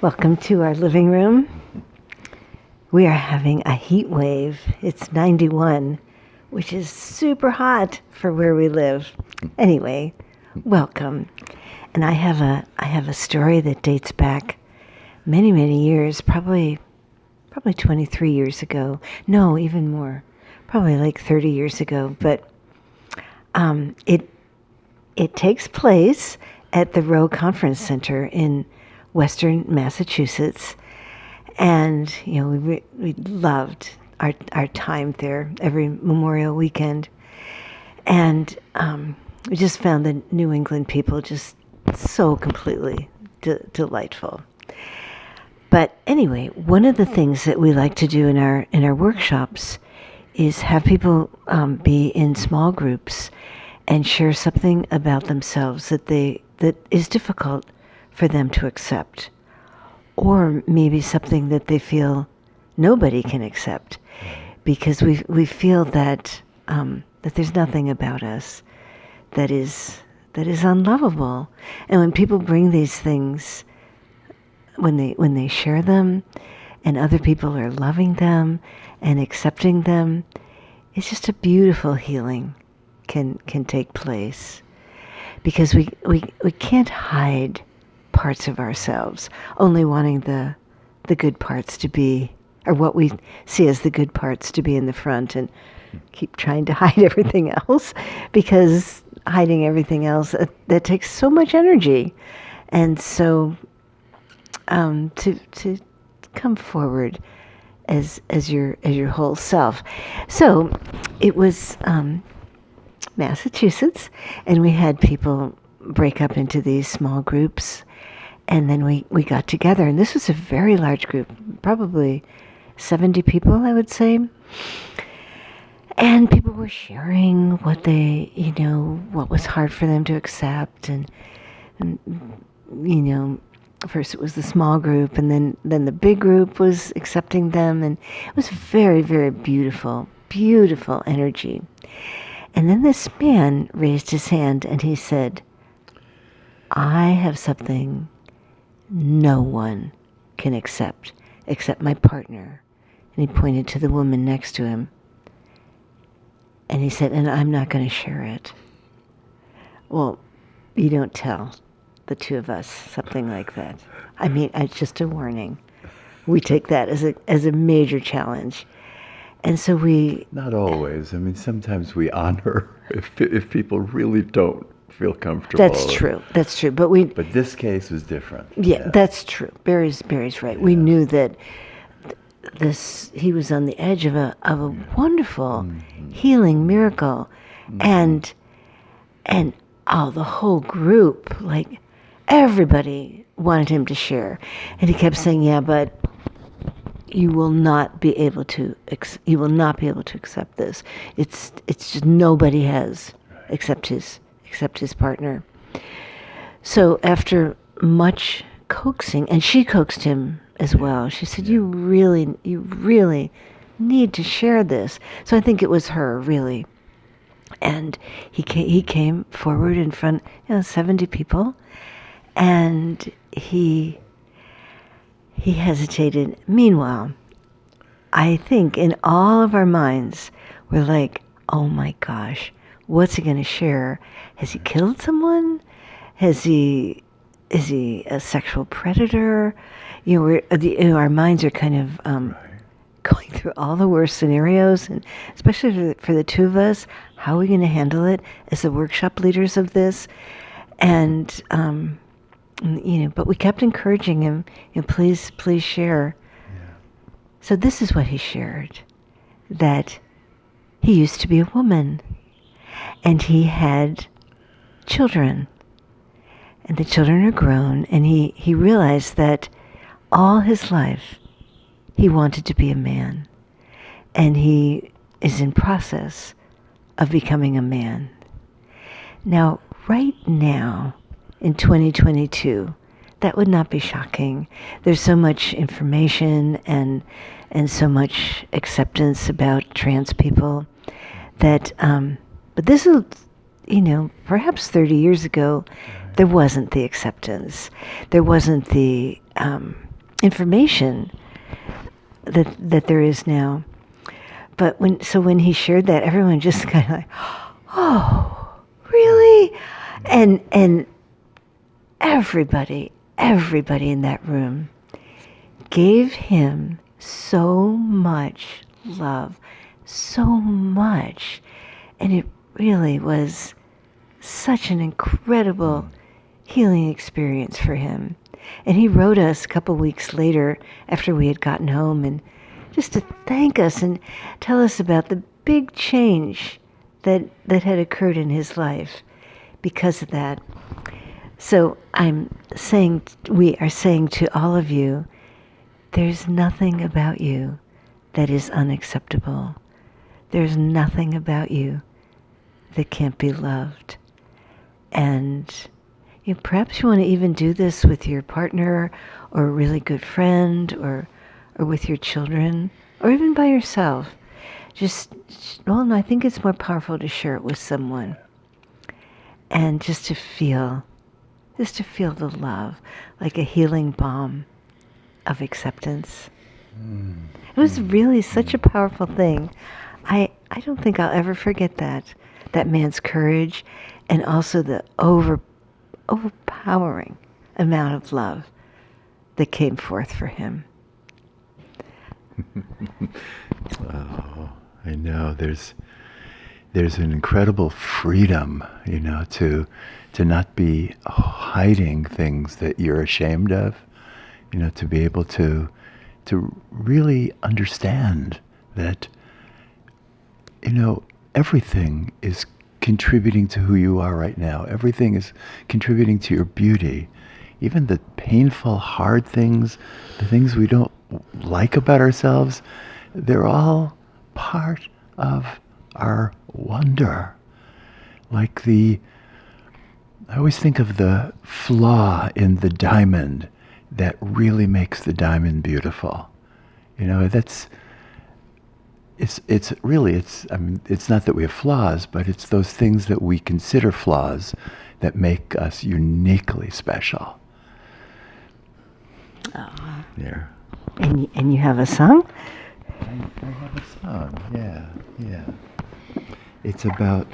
Welcome to our living room. We are having a heat wave. It's 91, which is super hot for where we live. Anyway, welcome. And I have a story that dates back many, many years, probably 23 years ago. No, even more. Probably like 30 years ago. But it takes place at the Rowe Conference Center in Western Massachusetts, and we loved our time there every Memorial weekend, and we just found the New England people just so completely delightful. But anyway, one of the things that we like to do in our workshops is have people be in small groups and share something about themselves that is difficult for them to accept, or maybe something that they feel nobody can accept, because we feel that there's nothing about us that is unlovable. And when people bring these things, when they share them, and other people are loving them and accepting them, it's just a beautiful healing can take place, because we can't hide parts of ourselves, only wanting the good parts to be, or what we see as the good parts to be in the front, and keep trying to hide everything else, because hiding everything else, that takes so much energy. And so to come forward as your whole self. So it was Massachusetts, and we had people break up into these small groups, and then we got together, and this was a very large group, probably 70 people, I would say. And people were sharing what what was hard for them to accept, and first it was the small group, and then the big group was accepting them, and it was very, very beautiful energy. And then this man raised his hand and he said, "I have something no one can accept except my partner." And he pointed to the woman next to him. And he said, "And I'm not going to share it." Well, you don't tell the two of us something like that. I mean, it's just a warning. We take that as a major challenge. And so we... Not always. I mean, sometimes we honor if people really don't feel comfortable. That's true. But this case was different. Yeah, that's true. Barry's right. Yeah. We knew that he was on the edge of a wonderful healing miracle. And the whole group, like everybody wanted him to share. And he kept saying, "Yeah, but you will not be able to accept this. It's just nobody has except his partner." So after much coaxing, and she coaxed him as well, she said, you really need to share this. So I think it was her, really. And he came forward in front, 70 people, and he hesitated. Meanwhile, I think in all of our minds, we're like, "Oh my gosh, what's he going to share? Has he killed someone? Is he a sexual predator?" Our minds are kind of going through all the worst scenarios, and especially for the two of us, how are we going to handle it as the workshop leaders of this? And but we kept encouraging him, please share. Yeah. So this is what he shared, that he used to be a woman, and he had children, and the children are grown, and he realized that all his life he wanted to be a man, and he is in process of becoming a man. Now, right now, in 2022, that would not be shocking. There's so much information and so much acceptance about trans people that, but this is, perhaps 30 years ago, there wasn't the acceptance. There wasn't the information that there is now. But when he shared that, everyone just kind of like, oh, really? And everybody in that room gave him so much love, so much. And it really was such an incredible healing experience for him. And he wrote us a couple weeks later after we had gotten home, and just to thank us and tell us about the big change that had occurred in his life because of that. So we are saying to all of you, there's nothing about you that is unacceptable. There's nothing about you that can't be loved. And perhaps you want to even do this with your partner or a really good friend or with your children or even by yourself. I think it's more powerful to share it with someone and just to feel the love like a healing balm of acceptance. It was really such a powerful thing. I don't think I'll ever forget that man's courage and also the overpowering amount of love that came forth for him. Oh, I know. There's an incredible freedom, to not be hiding things that you're ashamed of, to be able to really understand that, everything is contributing to who you are right now. Everything is contributing to your beauty. Even the painful, hard things, the things we don't like about ourselves, they're all part of our wonder. Like I always think of the flaw in the diamond that really makes the diamond beautiful. It's not that we have flaws, but it's those things that we consider flaws that make us uniquely special. Oh. Yeah. And you have a song? I have a song. Yeah. It's about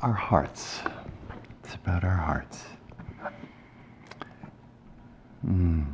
our hearts. It's about our hearts. In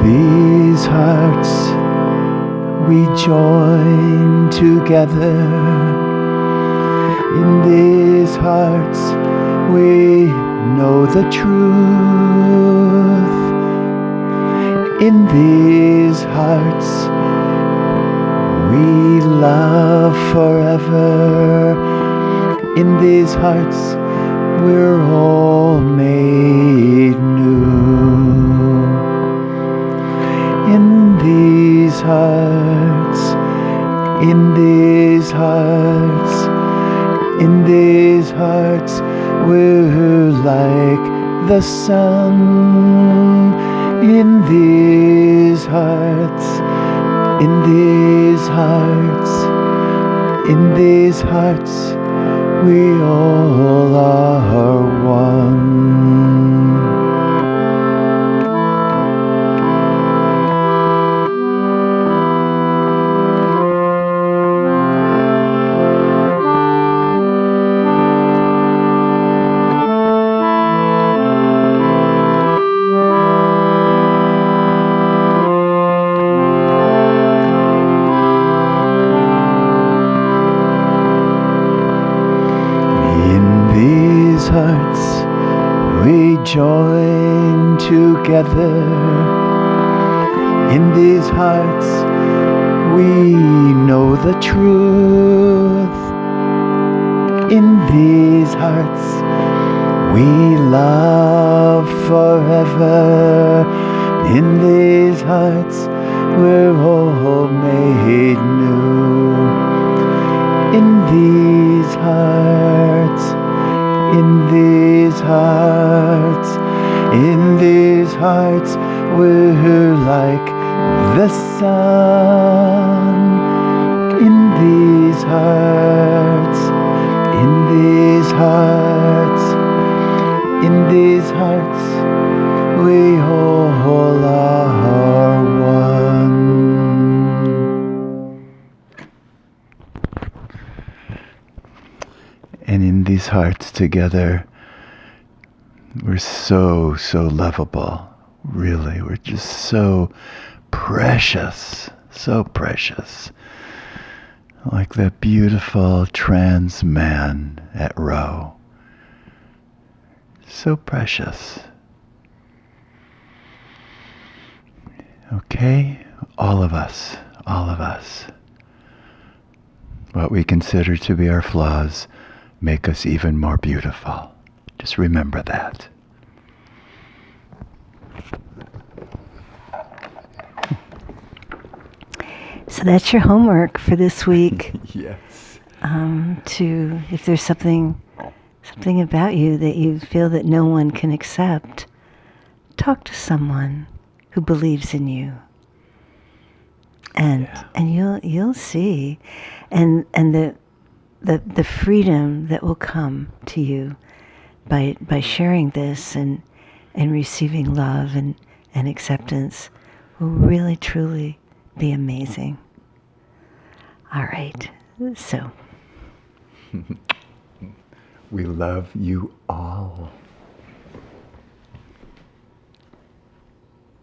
these hearts we join together. In these hearts we know the truth. In these hearts we love forever. In these hearts we're all made new. In these hearts, in these hearts, in these hearts, we're like the sun. In these hearts, in these hearts, in these hearts, we all are one. Join together. In these hearts we know the truth. In these hearts we love forever. In these hearts we're all made new. In these hearts, in these hearts, in these hearts, we're like the sun. In these these hearts together, we're so, so lovable. Really, we're just so precious, so precious. Like that beautiful trans man at Roe. So precious. Okay, all of us. What we consider to be our flaws make us even more beautiful. Just remember that. So that's your homework for this week. Yes. If there's something about you that you feel that no one can accept, talk to someone who believes in you. And you'll see, and the freedom that will come to you by sharing this and receiving love and acceptance will really truly be amazing. All right, so we love you all.